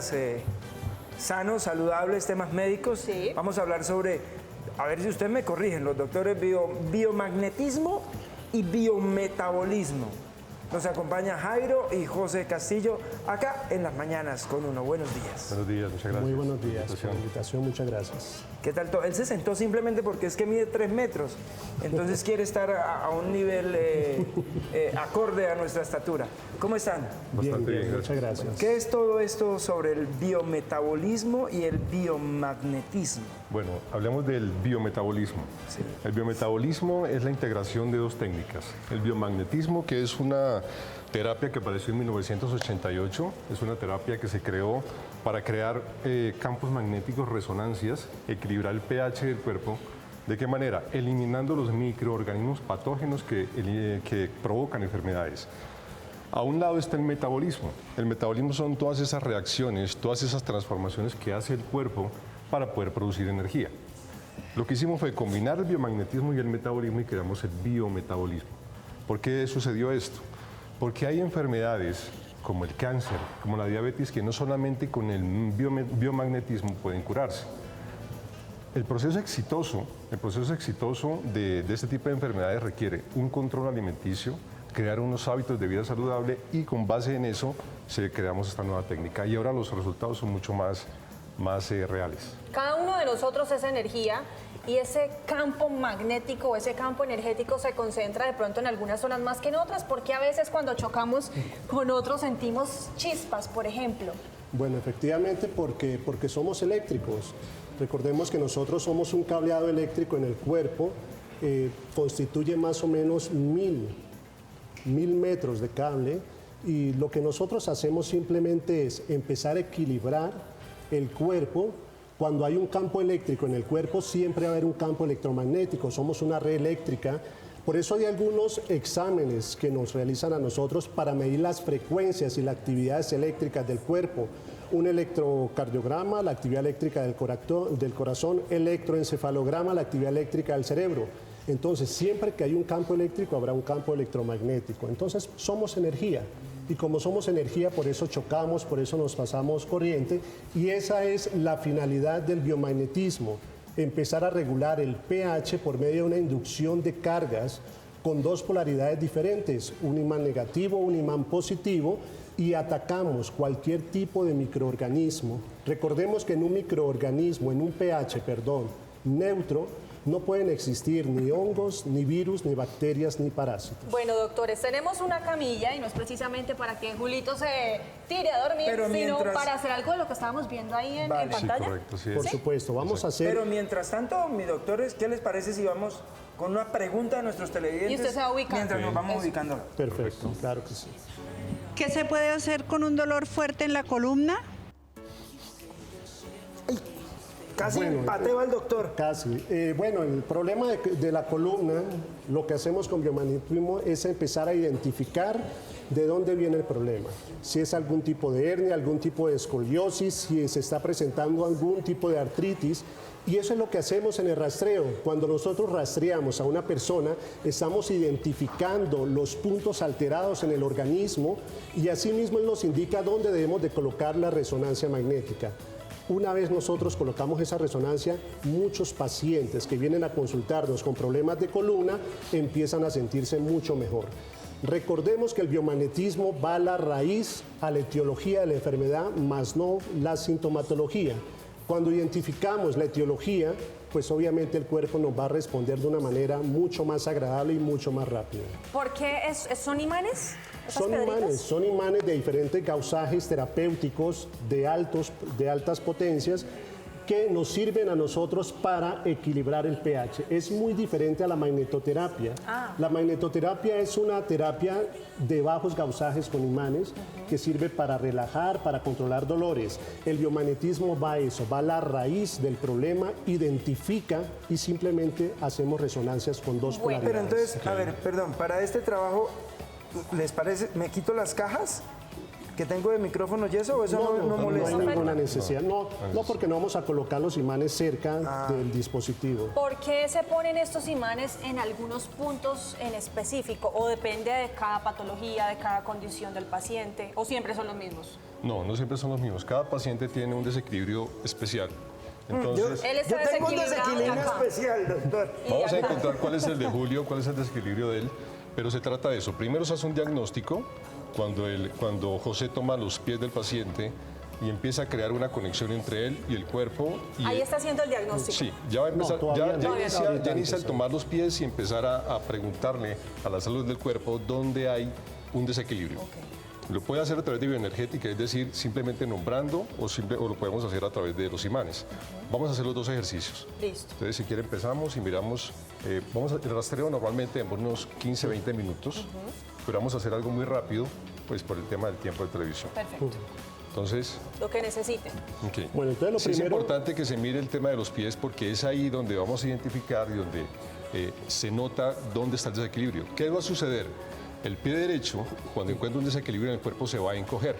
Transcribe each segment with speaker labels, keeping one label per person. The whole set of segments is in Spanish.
Speaker 1: Sanos, saludables, temas médicos.
Speaker 2: Sí.
Speaker 1: Vamos a hablar sobre, a ver si ustedes me corrigen, los doctores, biomagnetismo y biometabolismo. Nos acompaña Jairo y José Castillo acá en las mañanas con uno. Buenos días.
Speaker 3: Buenos días, muchas gracias.
Speaker 4: Muy buenos días por
Speaker 3: Invitación.
Speaker 4: la invitación, muchas gracias.
Speaker 1: ¿Qué tal todo? Él se sentó simplemente porque es que mide 3 metros, entonces quiere estar a un nivel acorde a nuestra estatura. ¿Cómo están?
Speaker 3: Bastante bien,
Speaker 4: Muchas gracias.
Speaker 1: ¿Qué es todo esto sobre el biometabolismo y el biomagnetismo?
Speaker 3: Bueno, hablemos del biometabolismo.
Speaker 1: Sí.
Speaker 3: El biometabolismo es la integración de dos técnicas. El biomagnetismo, que es una terapia que apareció en 1988, es una terapia que se creó para crear campos magnéticos, resonancias, equilibrar el pH del cuerpo. ¿De qué manera? Eliminando los microorganismos patógenos que provocan enfermedades. A un lado está el metabolismo. El metabolismo son todas esas reacciones, todas esas transformaciones que hace el cuerpo para poder producir energía. Lo que hicimos fue combinar el biomagnetismo y el metabolismo y creamos el biometabolismo. ¿Por qué sucedió esto? Porque hay enfermedades como el cáncer, como la diabetes, que no solamente con el biomagnetismo pueden curarse. El proceso exitoso de este tipo de enfermedades requiere un control alimenticio, crear unos hábitos de vida saludable y con base en eso creamos esta nueva técnica. Y ahora los resultados son mucho más reales.
Speaker 2: Cada uno de nosotros es energía y ese campo magnético, ese campo energético se concentra de pronto en algunas zonas más que en otras, porque a veces cuando chocamos con otros sentimos chispas, por ejemplo.
Speaker 4: Bueno, efectivamente porque somos eléctricos. Recordemos que nosotros somos un cableado eléctrico en el cuerpo, constituye más o menos 1000 metros de cable, y lo que nosotros hacemos simplemente es empezar a equilibrar el cuerpo. Cuando hay un campo eléctrico en el cuerpo, siempre va a haber un campo electromagnético, somos una red eléctrica. Por eso hay algunos exámenes que nos realizan a nosotros para medir las frecuencias y las actividades eléctricas del cuerpo. Un electrocardiograma, la actividad eléctrica del corazón, electroencefalograma, la actividad eléctrica del cerebro. Entonces, siempre que hay un campo eléctrico, habrá un campo electromagnético. Entonces, somos energía. Y como somos energía, por eso chocamos, por eso nos pasamos corriente. Y esa es la finalidad del biomagnetismo, empezar a regular el pH por medio de una inducción de cargas con dos polaridades diferentes, un imán negativo, un imán positivo, y atacamos cualquier tipo de microorganismo. Recordemos que en un microorganismo, en un pH, neutro, no pueden existir ni hongos, ni virus, ni bacterias, ni parásitos.
Speaker 2: Bueno, doctores, tenemos una camilla y no es precisamente para que Julito se tire a dormir, sino para hacer algo de lo que estábamos viendo ahí en
Speaker 1: Vale.
Speaker 2: pantalla.
Speaker 3: Sí, correcto, sí.
Speaker 4: Por supuesto, vamos a hacer...
Speaker 1: Pero mientras tanto, mis doctores, ¿qué les parece si vamos con una pregunta a nuestros televidentes?
Speaker 2: Y usted se va ubicando.
Speaker 1: Mientras nos vamos ubicando.
Speaker 4: Perfecto, claro que sí.
Speaker 5: ¿Qué se puede hacer con un dolor fuerte en la columna?
Speaker 1: Casi
Speaker 4: Bueno,
Speaker 1: pateo al doctor.
Speaker 4: Casi. Bueno, el problema de la columna, lo que hacemos con biomagnetismo es empezar a identificar de dónde viene el problema. Si es algún tipo de hernia, algún tipo de escoliosis, si se está presentando algún tipo de artritis. Y eso es lo que hacemos en el rastreo. Cuando nosotros rastreamos a una persona, estamos identificando los puntos alterados en el organismo y asimismo él nos indica dónde debemos de colocar la resonancia magnética. Una vez nosotros colocamos esa resonancia, muchos pacientes que vienen a consultarnos con problemas de columna empiezan a sentirse mucho mejor. Recordemos que el biomagnetismo va a la raíz, a la etiología de la enfermedad, más no la sintomatología. Cuando identificamos la etiología, pues obviamente el cuerpo nos va a responder de una manera mucho más agradable y mucho más rápida.
Speaker 2: ¿Por qué son imanes?
Speaker 4: Son imanes de diferentes gausajes terapéuticos de altas potencias que nos sirven a nosotros para equilibrar el pH. Es muy diferente a la magnetoterapia. La magnetoterapia es una terapia de bajos gausajes con imanes que sirve para relajar, para controlar dolores. El biomagnetismo va a eso, va a la raíz del problema, identifica y simplemente hacemos resonancias con dos polaridades.
Speaker 1: Pero entonces, a ver, perdón, para este trabajo, ¿les parece? ¿Me quito las cajas? que tengo de micrófono y eso, eso no molesta.
Speaker 4: hay ninguna necesidad. No, porque no vamos a colocar los imanes cerca del dispositivo.
Speaker 2: ¿Por qué se ponen estos imanes en algunos puntos en específico? ¿O depende de cada patología, de cada condición del paciente? ¿O siempre son los mismos?
Speaker 3: No, no siempre son los mismos. Cada paciente tiene un desequilibrio especial. Entonces,
Speaker 2: Él está
Speaker 1: Yo tengo un
Speaker 2: desequilibrado
Speaker 1: desequilibrio
Speaker 2: acá.
Speaker 1: especial, doctor.
Speaker 3: vamos a encontrar cuál es el de Julio, cuál es el desequilibrio de él, pero se trata de eso. Primero se hace un diagnóstico cuando José toma los pies del paciente y empieza a crear una conexión entre él y el cuerpo. Y
Speaker 2: Ahí está haciendo el diagnóstico.
Speaker 3: Sí, ya va a empezar,
Speaker 4: todavía no.
Speaker 3: ya inicia el tomar los pies y empezar a preguntarle a la salud del cuerpo dónde hay un desequilibrio. Lo puede hacer a través de bioenergética, es decir, simplemente nombrando o lo podemos hacer a través de los imanes. Vamos a hacer los dos ejercicios.
Speaker 2: Listo.
Speaker 3: Entonces, si quiere empezamos y miramos, el rastreo normalmente en unos 15, 20 minutos, pero vamos a hacer algo muy rápido, pues por el tema del tiempo de televisión.
Speaker 2: Perfecto.
Speaker 3: Entonces,
Speaker 2: Lo que necesiten.
Speaker 3: ok.
Speaker 4: Bueno, entonces lo
Speaker 3: Sí, es
Speaker 4: primero-
Speaker 3: importante que se mire el tema de los pies porque es ahí donde vamos a identificar y donde se nota dónde está el desequilibrio. ¿Qué va a suceder? El pie derecho, cuando encuentra un desequilibrio en el cuerpo, se va a encoger.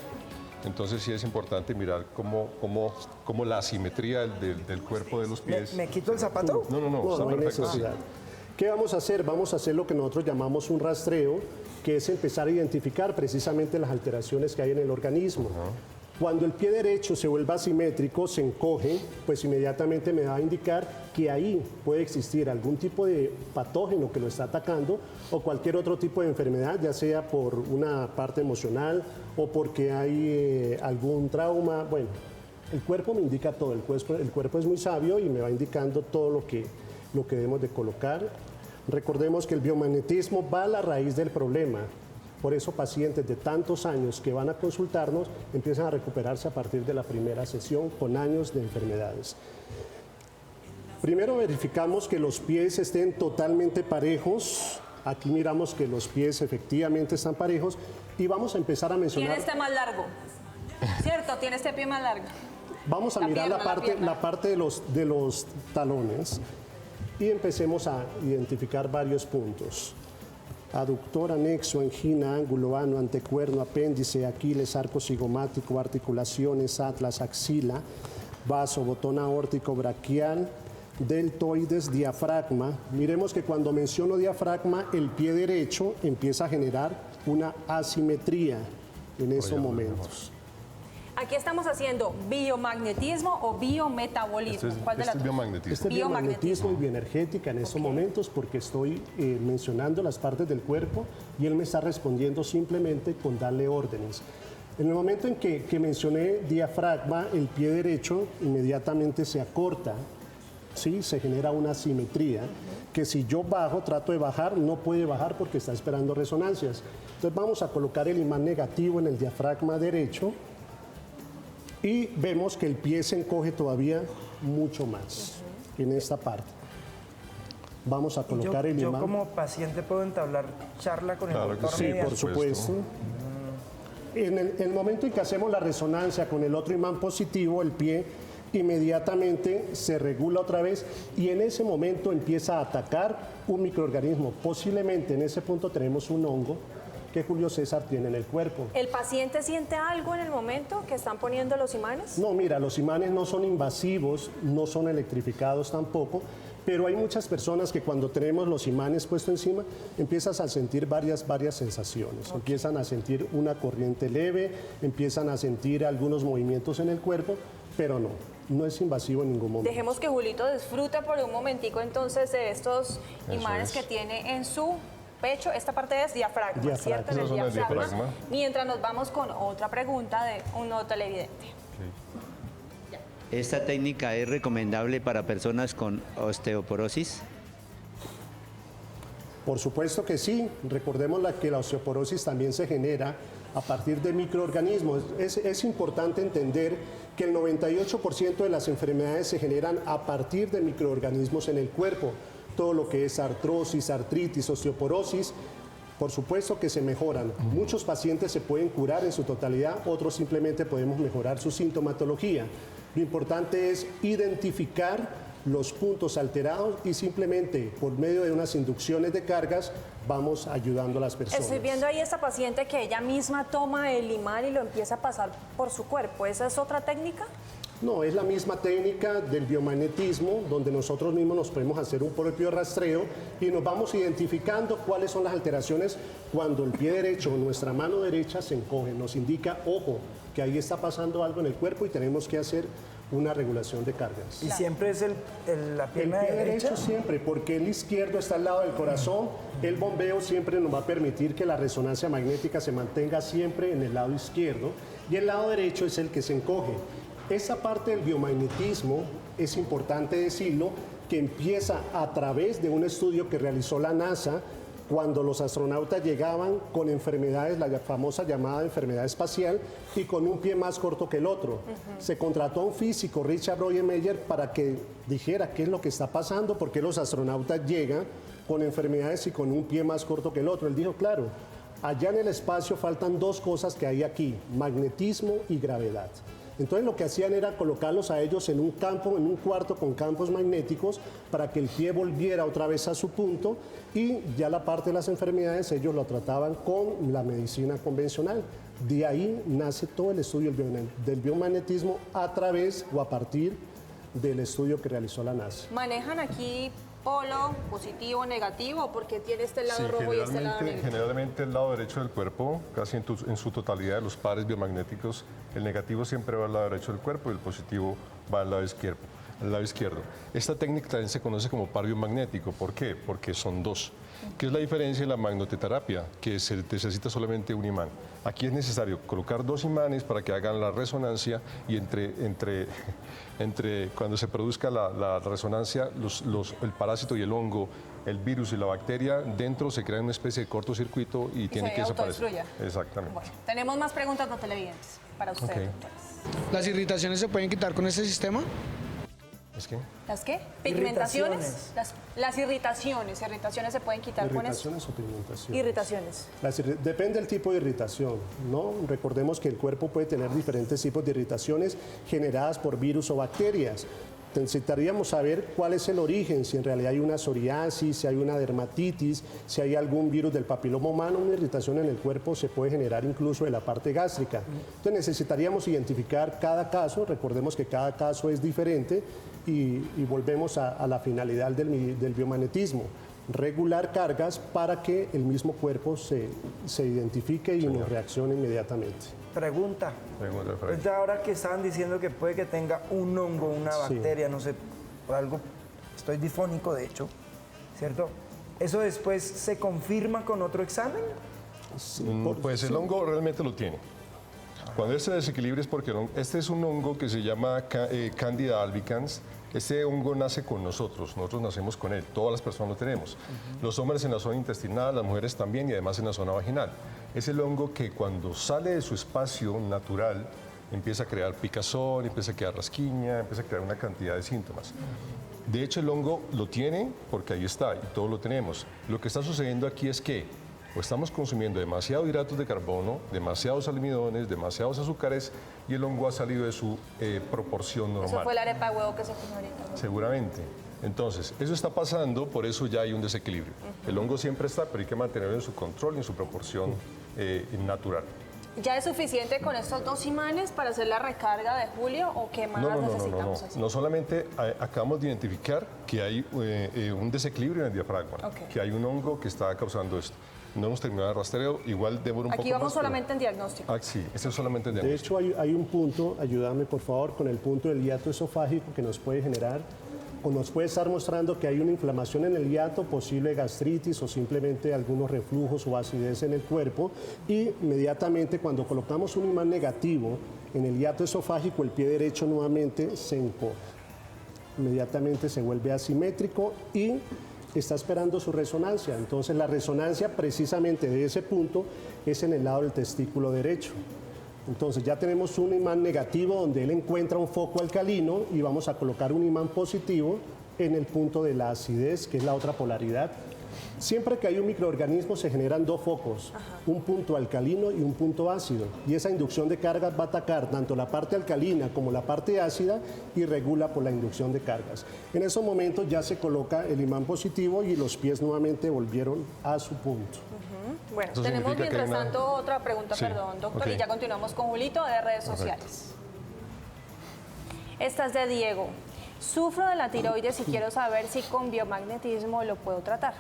Speaker 3: Entonces sí es importante mirar cómo la asimetría del cuerpo de los pies.
Speaker 1: ¿Me quito el zapato?
Speaker 3: No,
Speaker 4: No,
Speaker 3: está
Speaker 4: no hay
Speaker 3: perfecto.
Speaker 4: necesidad. ¿Qué vamos a hacer? Vamos a hacer lo que nosotros llamamos un rastreo, que es empezar a identificar precisamente las alteraciones que hay en el organismo. Cuando el pie derecho se vuelva asimétrico, se encoge, pues inmediatamente me va a indicar que ahí puede existir algún tipo de patógeno que lo está atacando o cualquier otro tipo de enfermedad, ya sea por una parte emocional o porque hay algún trauma. Bueno, el cuerpo me indica todo, el cuerpo es muy sabio y me va indicando todo lo que debemos de colocar. Recordemos que el biomagnetismo va a la raíz del problema. Por eso pacientes de tantos años que van a consultarnos empiezan a recuperarse a partir de la primera sesión con años de enfermedades. Primero verificamos que los pies estén totalmente parejos. Aquí miramos que los pies efectivamente están parejos y vamos a empezar a mencionar.
Speaker 2: Tiene este más largo. ¿Cierto? Tiene este pie más largo.
Speaker 4: Vamos a
Speaker 2: La
Speaker 4: mirar
Speaker 2: pierna, la pierna.
Speaker 4: la parte de los talones y empecemos a identificar varios puntos. Aductor, anexo, angina, ángulo, ano, antecuerno, apéndice, Aquiles, arco cigomático, articulaciones, atlas, axila, vaso, botón aórtico, braquial, deltoides, diafragma. Miremos que cuando menciono diafragma, el pie derecho empieza a generar una asimetría en esos momentos.
Speaker 2: Aquí estamos haciendo biomagnetismo o biometabolismo. ¿Cuál de las
Speaker 3: Este es
Speaker 2: dos?
Speaker 3: biomagnetismo.
Speaker 4: Este es biomagnetismo y bioenergética en estos momentos porque estoy mencionando las partes del cuerpo y él me está respondiendo simplemente con darle órdenes. En el momento en que mencioné diafragma, el pie derecho inmediatamente se acorta, ¿sí? Se genera una asimetría que si yo bajo, trato de bajar, no puede bajar porque está esperando resonancias. Entonces vamos a colocar el imán negativo en el diafragma derecho y vemos que el pie se encoge todavía mucho más en esta parte. Vamos a colocar el
Speaker 1: Yo
Speaker 4: imán.
Speaker 1: como paciente puedo entablar charla con el
Speaker 3: Claro que
Speaker 1: doctor.
Speaker 3: sí,
Speaker 1: mediante-
Speaker 4: Por supuesto. En el momento en que hacemos la resonancia con el otro imán positivo, el pie inmediatamente se regula otra vez y en ese momento empieza a atacar un microorganismo. Posiblemente en ese punto tenemos un hongo que Julio César tiene en el cuerpo.
Speaker 2: ¿El paciente siente algo en el momento que están poniendo los imanes?
Speaker 4: No, mira, los imanes no son invasivos, no son electrificados tampoco, pero hay muchas personas que cuando tenemos los imanes puestos encima, empiezas a sentir varias sensaciones. Empiezan a sentir una corriente leve, empiezan a sentir algunos movimientos en el cuerpo, pero no es invasivo en ningún momento.
Speaker 2: Dejemos que Julito disfrute por un momentico entonces de estos imanes
Speaker 3: es.
Speaker 2: que tiene en su pecho. Esta parte es diafragma,
Speaker 4: Diafragma.
Speaker 2: ¿cierto? En el
Speaker 3: Esa zona es
Speaker 2: diafragma.
Speaker 3: diafragma.
Speaker 2: Mientras nos vamos con otra pregunta de un nuevo televidente.
Speaker 6: ¿Esta técnica es recomendable para personas con osteoporosis?
Speaker 4: Por supuesto que sí. Recordemos que la osteoporosis también se genera a partir de microorganismos. Es importante entender que el 98% de las enfermedades se generan a partir de microorganismos en el cuerpo. Todo lo que es artrosis, artritis, osteoporosis, por supuesto que se mejoran. Muchos pacientes se pueden curar en su totalidad, otros simplemente podemos mejorar su sintomatología. Lo importante es identificar los puntos alterados y simplemente por medio de unas inducciones de cargas vamos ayudando a las personas.
Speaker 2: Estoy viendo ahí esta paciente que ella misma toma el imán y lo empieza a pasar por su cuerpo. ¿Esa es otra técnica?
Speaker 4: No, es la misma técnica del biomagnetismo, donde nosotros mismos nos podemos hacer un propio rastreo y nos vamos identificando cuáles son las alteraciones cuando el pie derecho o nuestra mano derecha se encoge. Nos indica, ojo, que ahí está pasando algo en el cuerpo y tenemos que hacer una regulación de cargas.
Speaker 1: ¿Y siempre es la
Speaker 4: El
Speaker 1: pierna
Speaker 4: pie
Speaker 1: derecha?
Speaker 4: derecho siempre, porque el izquierdo está al lado del corazón, el bombeo siempre nos va a permitir que la resonancia magnética se mantenga siempre en el lado izquierdo y el lado derecho es el que se encoge. Esa parte del biomagnetismo, es importante decirlo, que empieza a través de un estudio que realizó la NASA cuando los astronautas llegaban con enfermedades, la famosa llamada enfermedad espacial, y con un pie más corto que el otro. Se contrató a un físico, Richard Roggenmeier, para que dijera qué es lo que está pasando, por qué los astronautas llegan con enfermedades y con un pie más corto que el otro. Él dijo, claro, allá en el espacio faltan dos cosas que hay aquí, magnetismo y gravedad. Entonces lo que hacían era colocarlos a ellos en un campo, en un cuarto con campos magnéticos para que el pie volviera otra vez a su punto y ya la parte de las enfermedades ellos lo trataban con la medicina convencional. De ahí nace todo el estudio del biomagnetismo a través o a partir del estudio que realizó la NASA.
Speaker 2: ¿Manejan aquí polo, positivo, negativo? Porque tiene este lado rojo y este lado negro.
Speaker 3: Generalmente el lado derecho del cuerpo, casi en su totalidad de los pares biomagnéticos, el negativo siempre va al lado derecho del cuerpo y el positivo va al lado izquierdo. Esta técnica también se conoce como par biomagnético. ¿Por qué? Porque son dos. ¿Qué es la diferencia en la magnetoterapia? Que se necesita solamente un imán. Aquí es necesario colocar dos imanes para que hagan la resonancia y cuando se produzca la resonancia, el parásito y el hongo, el virus y la bacteria, dentro se crea una especie de cortocircuito y tiene que desaparecer. Exactamente.
Speaker 2: Bueno, tenemos más preguntas de televidentes para ustedes,
Speaker 3: Ok.
Speaker 2: doctores.
Speaker 7: ¿Las irritaciones se pueden quitar con este sistema?
Speaker 3: ¿Es que?
Speaker 2: ¿Las qué? ¿Pigmentaciones? Las irritaciones. ¿Irritaciones se pueden quitar con eso?
Speaker 4: ¿Irritaciones o pigmentaciones?
Speaker 2: Irritaciones.
Speaker 4: Depende del tipo de irritación, ¿no? Recordemos que el cuerpo puede tener diferentes tipos de irritaciones generadas por virus o bacterias. Necesitaríamos saber cuál es el origen, si en realidad hay una psoriasis, si hay una dermatitis, si hay algún virus del papiloma humano. Una irritación en el cuerpo se puede generar incluso de la parte gástrica. Entonces necesitaríamos identificar cada caso, recordemos que cada caso es diferente y volvemos a la finalidad del biomagnetismo. Regular cargas para que el mismo cuerpo se identifique y nos reaccione inmediatamente.
Speaker 1: Pregunta.
Speaker 3: Pregunta, Fred.
Speaker 1: Ahorita, ahora que estaban diciendo que puede que tenga un hongo, una
Speaker 4: Sí.
Speaker 1: bacteria, no sé, por algo, estoy difónico de hecho, ¿cierto? ¿Eso después se confirma con otro examen?
Speaker 3: Pues el hongo realmente lo tiene. Cuando este desequilibrio es porque este es un hongo que se llama Candida albicans. Este hongo nace con nosotros nacemos con él, todas las personas lo tenemos. Los hombres en la zona intestinal, las mujeres también y además en la zona vaginal. Es el hongo que cuando sale de su espacio natural empieza a crear picazón, empieza a crear rasquiña, empieza a crear una cantidad de síntomas. De hecho el hongo lo tiene porque ahí está y todos lo tenemos. Lo que está sucediendo aquí es que o estamos consumiendo demasiados hidratos de carbono, demasiados almidones, demasiados azúcares y el hongo ha salido de su proporción normal.
Speaker 2: Eso fue la arepa de huevo que se comió ahorita, ¿no?
Speaker 3: Seguramente. Entonces, eso está pasando, por eso ya hay un desequilibrio. El hongo siempre está, pero hay que mantenerlo en su control y en su proporción natural.
Speaker 2: ¿Ya es suficiente con estos dos imanes para hacer la recarga de Julio o qué más necesitamos hacer?
Speaker 3: No solamente acabamos de identificar que hay un desequilibrio en el diafragma,
Speaker 2: Ok.
Speaker 3: que hay un hongo que está causando esto. No hemos terminado el rastreo, igual demora un poco más.
Speaker 2: Aquí vamos
Speaker 3: pero-
Speaker 2: solamente en diagnóstico.
Speaker 3: Sí, este es solamente el
Speaker 4: De
Speaker 3: diagnóstico.
Speaker 4: hecho, hay un punto, ayúdame por favor, con el punto del hiato esofágico que nos puede generar o nos puede estar mostrando que hay una inflamación en el hiato, posible gastritis o simplemente algunos reflujos o acidez en el cuerpo. Y inmediatamente cuando colocamos un imán negativo en el hiato esofágico, el pie derecho nuevamente se encoge. Inmediatamente se vuelve asimétrico y está esperando su resonancia. Entonces la resonancia precisamente de ese punto es en el lado del testículo derecho. Entonces ya tenemos un imán negativo donde él encuentra un foco alcalino y vamos a colocar un imán positivo en el punto de la acidez, que es la otra polaridad Siempre que hay un microorganismo se generan dos focos, un punto alcalino y un punto ácido. Y esa inducción de cargas va a atacar tanto la parte alcalina como la parte ácida y regula por la inducción de cargas. En esos momentos ya se coloca el imán positivo y los pies nuevamente volvieron a su punto.
Speaker 2: Bueno,
Speaker 3: Eso
Speaker 2: tenemos
Speaker 3: significa que hay
Speaker 2: mientras
Speaker 3: una-
Speaker 2: tanto otra pregunta,
Speaker 3: Sí,
Speaker 2: perdón, doctor,
Speaker 3: ok.
Speaker 2: y ya continuamos con Julito de redes sociales. Esta es de Diego. Sufro de la tiroides y quiero saber si con biomagnetismo lo puedo tratar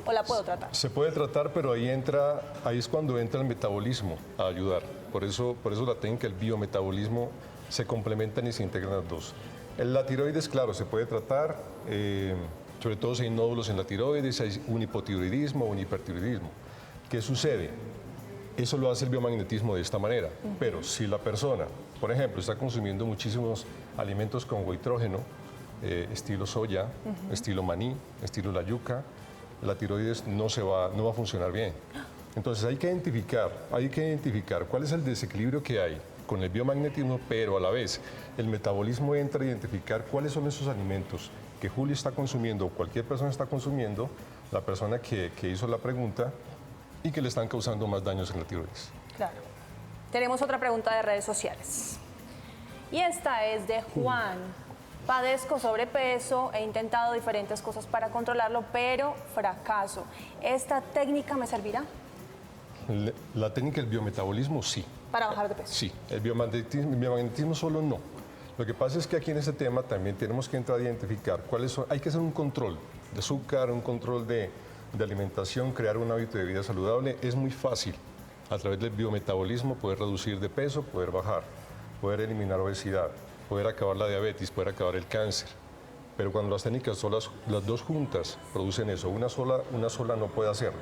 Speaker 2: o la puedo tratar.
Speaker 3: Se puede tratar, pero ahí es cuando entra el metabolismo a ayudar. Por eso la técnica del biometabolismo se complementan y se integran las dos. La tiroides, claro, se puede tratar, sobre todo si hay nódulos en la tiroides, si hay un hipotiroidismo o un hipertiroidismo. ¿Qué sucede? Eso lo hace el biomagnetismo de esta manera. Pero si la persona, por ejemplo, está consumiendo muchísimos alimentos con goitrógeno, estilo soya, estilo maní, estilo la yuca, la tiroides no va a funcionar bien. Entonces hay que identificar cuál es el desequilibrio que hay con el biomagnetismo, pero a la vez el metabolismo entra a identificar cuáles son esos alimentos que Julio está consumiendo o cualquier persona está consumiendo, la persona que hizo la pregunta, y que le están causando más daños en la tiroides.
Speaker 2: Claro. Tenemos otra pregunta de redes sociales. Y esta es de Juan. Padezco sobrepeso, he intentado diferentes cosas para controlarlo, pero fracaso. ¿Esta técnica me servirá
Speaker 3: La técnica del biometabolismo, sí.
Speaker 2: para bajar de peso?
Speaker 3: Sí, el biomagnetismo solo no. Lo que pasa es que aquí en este tema también tenemos que entrar a identificar cuáles son, hay que hacer un control de azúcar, un control de alimentación, crear un hábito de vida saludable. Es muy fácil a través del biometabolismo poder reducir de peso, poder bajar, poder eliminar obesidad, poder acabar la diabetes, poder acabar el cáncer. Pero cuando las técnicas son las dos juntas producen eso, una sola no puede hacerlo.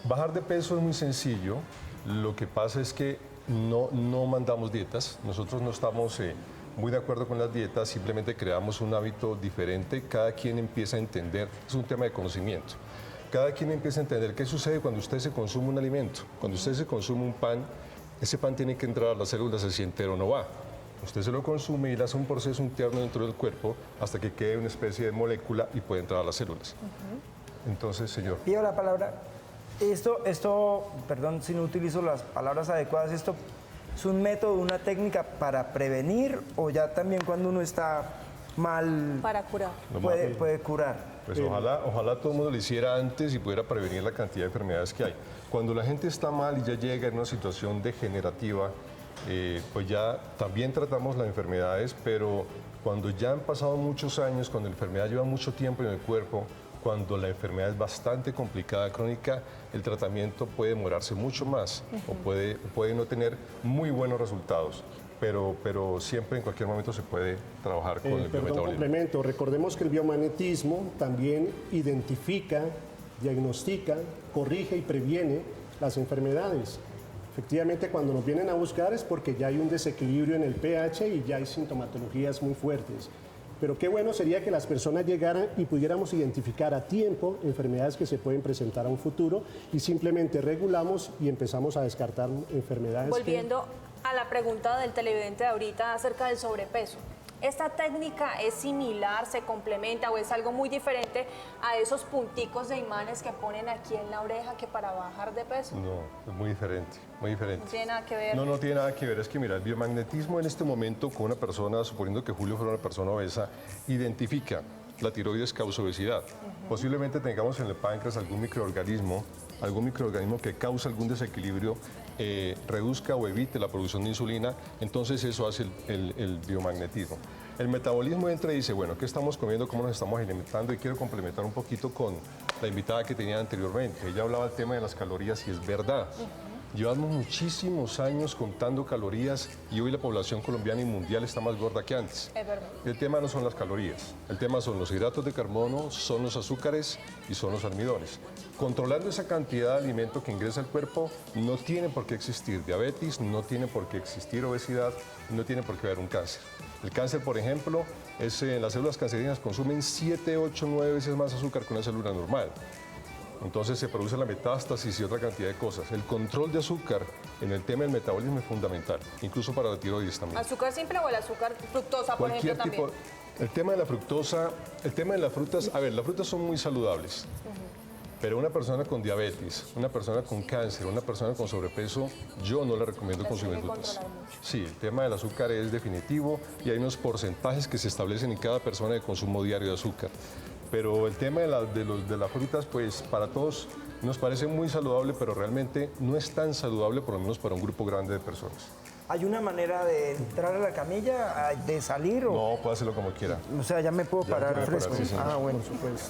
Speaker 3: Bajar de peso es muy sencillo, lo que pasa es que no mandamos dietas, nosotros no estamos muy de acuerdo con las dietas, simplemente creamos un hábito diferente, cada quien empieza a entender, es un tema de conocimiento, cada quien empieza a entender qué sucede cuando usted se consume un alimento, cuando usted se consume un pan, ese pan tiene que entrar a las células, si entero no va. Usted se lo consume y le hace un proceso interno dentro del cuerpo hasta que quede una especie de molécula y puede entrar a las células. Entonces, señor.
Speaker 1: Pido la palabra. Esto, perdón si no utilizo las palabras adecuadas, ¿esto es un método, una técnica para prevenir o ya también cuando uno está mal
Speaker 2: Para curar.
Speaker 1: puede curar?
Speaker 3: Pues ojalá todo el mundo lo hiciera antes y pudiera prevenir la cantidad de enfermedades que hay. Cuando la gente está mal y ya llega en una situación degenerativa, pues ya también tratamos las enfermedades, pero cuando ya han pasado muchos años, cuando la enfermedad lleva mucho tiempo en el cuerpo, cuando la enfermedad es bastante complicada, crónica, el tratamiento puede demorarse mucho más o puede no tener muy buenos resultados. Pero siempre en cualquier momento se puede trabajar con el
Speaker 4: Perdón,
Speaker 3: biometabolismo.
Speaker 4: complemento. Recordemos que el biomagnetismo también identifica, diagnostica, corrige y previene las enfermedades. Efectivamente, cuando nos vienen a buscar es porque ya hay un desequilibrio en el pH y ya hay sintomatologías muy fuertes. Pero qué bueno sería que las personas llegaran y pudiéramos identificar a tiempo enfermedades que se pueden presentar a un futuro y simplemente regulamos y empezamos a descartar enfermedades.
Speaker 2: Volviendo a la pregunta del televidente de ahorita acerca del sobrepeso. ¿Esta técnica es similar, se complementa o es algo muy diferente a esos punticos de imanes que ponen aquí en la oreja que para bajar de peso?
Speaker 3: No, es muy diferente, muy diferente.
Speaker 2: No tiene nada que ver.
Speaker 3: No tiene nada que ver. Es que, mira, el biomagnetismo en este momento con una persona, suponiendo que Julio fuera una persona obesa, identifica la tiroides causa obesidad. Posiblemente tengamos en el páncreas algún microorganismo que causa algún desequilibrio, reduzca o evite la producción de insulina, entonces eso hace el biomagnetismo. El metabolismo entra y dice, bueno, ¿qué estamos comiendo? ¿Cómo nos estamos alimentando? Y quiero complementar un poquito con la invitada que tenía anteriormente. Ella hablaba del tema de las calorías y es verdad. Llevamos muchísimos años contando calorías y hoy la población colombiana y mundial está más gorda que antes.
Speaker 2: Es verdad.
Speaker 3: El tema no son las calorías, el tema son los hidratos de carbono, son los azúcares y son los almidones. Controlando esa cantidad de alimento que ingresa al cuerpo, no tiene por qué existir diabetes, no tiene por qué existir obesidad, no tiene por qué haber un cáncer. El cáncer, por ejemplo, las células cancerígenas consumen 7, 8, 9 veces más azúcar que una célula normal. Entonces se produce la metástasis y otra cantidad de cosas. El control de azúcar en el tema del metabolismo es fundamental, incluso para la tiroides también.
Speaker 2: ¿Azúcar simple o el azúcar fructosa, por ejemplo, también?
Speaker 3: El tema de la fructosa, el tema de las frutas, a ver, las frutas son muy saludables. Pero una persona con diabetes, una persona con cáncer, una persona con sobrepeso, yo no le recomiendo consumir frutas. Sí, el tema del azúcar es definitivo y hay unos porcentajes que se establecen en cada persona de consumo diario de azúcar. Pero el tema de las frutas, pues para todos nos parece muy saludable, pero realmente no es tan saludable, por lo menos para un grupo grande de personas.
Speaker 1: ¿Hay una manera de entrar a la camilla, de salir? O,
Speaker 3: No, puede hacerlo como quiera.
Speaker 1: o sea, ya me puedo
Speaker 3: Ya me
Speaker 1: parar
Speaker 3: puede parar,
Speaker 1: fresco.
Speaker 3: sí, señor.
Speaker 1: Ah, bueno, pues.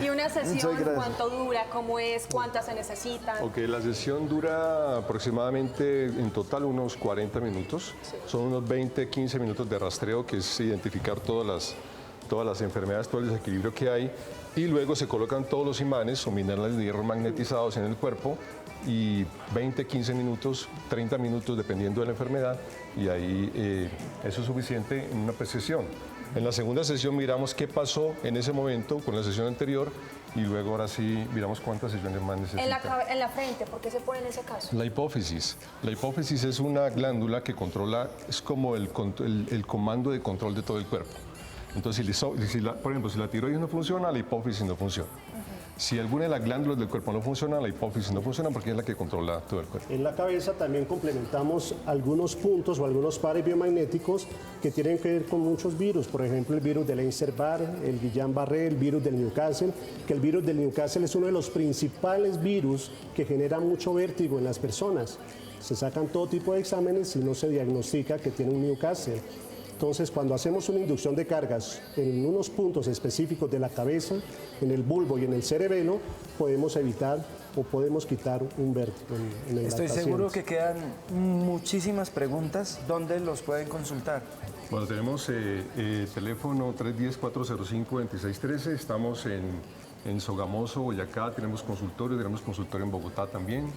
Speaker 2: ¿Y una sesión
Speaker 1: Muchas gracias.
Speaker 2: cuánto dura? ¿Cómo es? ¿Cuántas se necesitan?
Speaker 3: Ok, la sesión dura aproximadamente en total unos 40 minutos. Son unos 20, 15 minutos de rastreo, que es identificar todas las enfermedades, todo el desequilibrio que hay. Y luego se colocan todos los imanes o minerales de hierro magnetizados en el cuerpo y 20, 15 minutos, 30 minutos dependiendo de la enfermedad y ahí eso es suficiente en una sesión. En la segunda sesión miramos qué pasó en ese momento con la sesión anterior y luego ahora sí miramos cuántas sesiones más necesita.
Speaker 2: En la frente, ¿por qué se pone en ese caso?
Speaker 3: La hipófisis. La hipófisis es una glándula que controla, es como el comando de control de todo el cuerpo. Entonces, por ejemplo, si la tiroides no funciona, la hipófisis no funciona. Si alguna de las glándulas del cuerpo no funciona, la hipófisis no funciona porque es la que controla todo el cuerpo.
Speaker 4: En la cabeza también complementamos algunos puntos o algunos pares biomagnéticos que tienen que ver con muchos virus, por ejemplo el virus del Epstein-Barr, el Guillain-Barré, el virus del Newcastle, que el virus del Newcastle es uno de los principales virus que genera mucho vértigo en las personas. Se sacan todo tipo de exámenes y no se diagnostica que tiene un Newcastle. Entonces, cuando hacemos una inducción de cargas en unos puntos específicos de la cabeza, en el bulbo y en el cerebelo, podemos evitar o podemos quitar un vértigo en el
Speaker 1: Estoy
Speaker 4: paciente.
Speaker 1: seguro que quedan muchísimas preguntas. ¿Dónde los pueden consultar?
Speaker 3: Bueno, tenemos teléfono 310-405-2613, estamos en Sogamoso, Boyacá, tenemos consultorio en Bogotá también.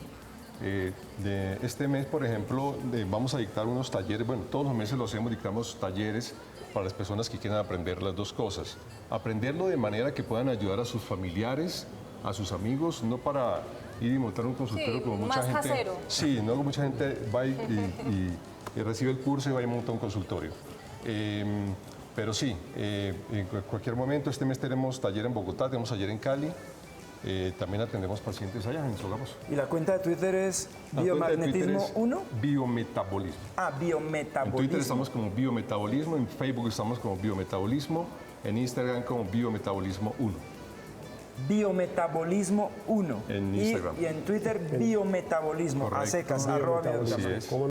Speaker 3: De este mes, por ejemplo, vamos a dictar unos talleres, bueno, todos los meses lo hacemos, dictamos talleres para las personas que quieran aprender las dos cosas. Aprenderlo de manera que puedan ayudar a sus familiares, a sus amigos, no para ir y montar un consultorio
Speaker 2: Sí,
Speaker 3: como mucha
Speaker 2: más
Speaker 3: gente.
Speaker 2: casero.
Speaker 3: Sí, no, mucha gente va y recibe el curso y va y monta un consultorio. Pero sí, en cualquier momento, este mes tenemos taller en Bogotá, tenemos taller en Cali. También atendemos pacientes allá en Sogamoso.
Speaker 1: ¿Y la cuenta de Twitter es
Speaker 3: La cuenta de Twitter
Speaker 1: Biomagnetismo
Speaker 3: es
Speaker 1: 1?
Speaker 3: Biometabolismo.
Speaker 1: Ah,
Speaker 3: En
Speaker 1: biometabolismo.
Speaker 3: Twitter estamos como Biometabolismo, en Facebook estamos como Biometabolismo, en Instagram como Biometabolismo 1.
Speaker 1: Biometabolismo 1.
Speaker 3: En Instagram.
Speaker 1: Y en Twitter, biometabolismo. A
Speaker 3: Correcto.
Speaker 1: secas,
Speaker 4: Biometabolismo.
Speaker 1: @biometabolismo.
Speaker 3: Así es.
Speaker 4: ¿Cómo